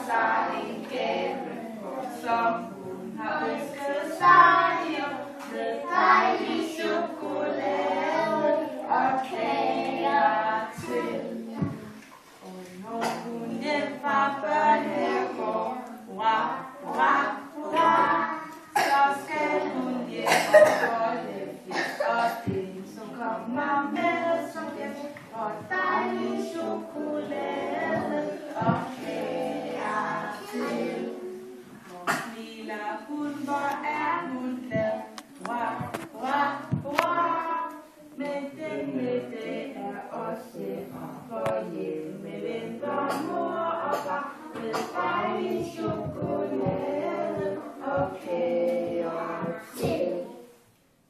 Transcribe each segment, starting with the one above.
sig en gave, som hun har ønsket sig, med dejlig chokolade og kager til. Og når hun hjem fra børnehave går, hurra, hurra, hurra, så skal hun hjem og holde fisk og det, som kommer med som gæst, og dejlig chokolade og kager til. Hvor smiler hun, hvor er hun glad, hurra, hurra, hurra, men den middag er også hjemme, for hjemme venter mor og far med dejlig chokolade og kager til.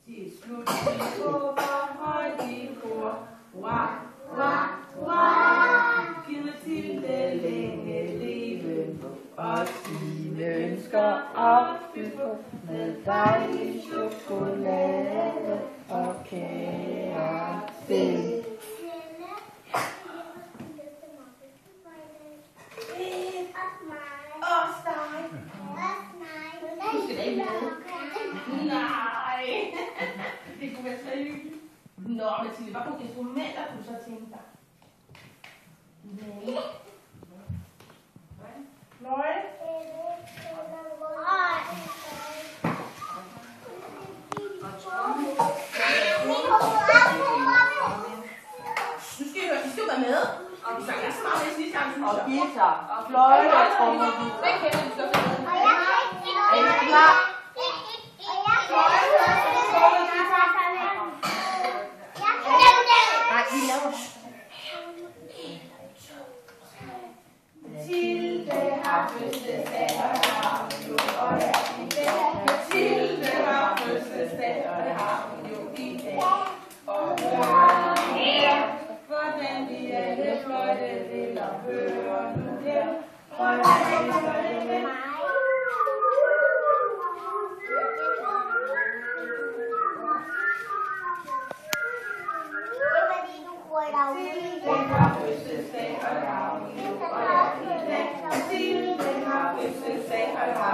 Til slut de håber højt i kor, hurra, hurra, hurra, givet til det længe leve, og sine ønsker opfyldt med dejlig chokolade og kager til. Også dig. Du skal da ikke med. Nej. Det kunne være så hyggeligt. Nå, Mathilde, hvad for instrumenter kunne du så tænke dig? Nej. Fløjte? Nu skal I høre, I skal være med. Vi sang ikke så meget med sidste gang, synes jeg. Og guitar, fløjte og trommer. Hvad kender du så for noget? Er I klar? Nej, vi laver. Mathilde har fødselsdag, og det har hun jo, og det er i dag. Mathilde har fødselsdag, og det har hun jo i dag. Og hvordan vi alle fløjte vil og høre nu her. Hvordan vi fløjte vil. Mathilde har fødselsdag, og det har hun jo, og det er i dag. Mathilde har fødselsdag, og det har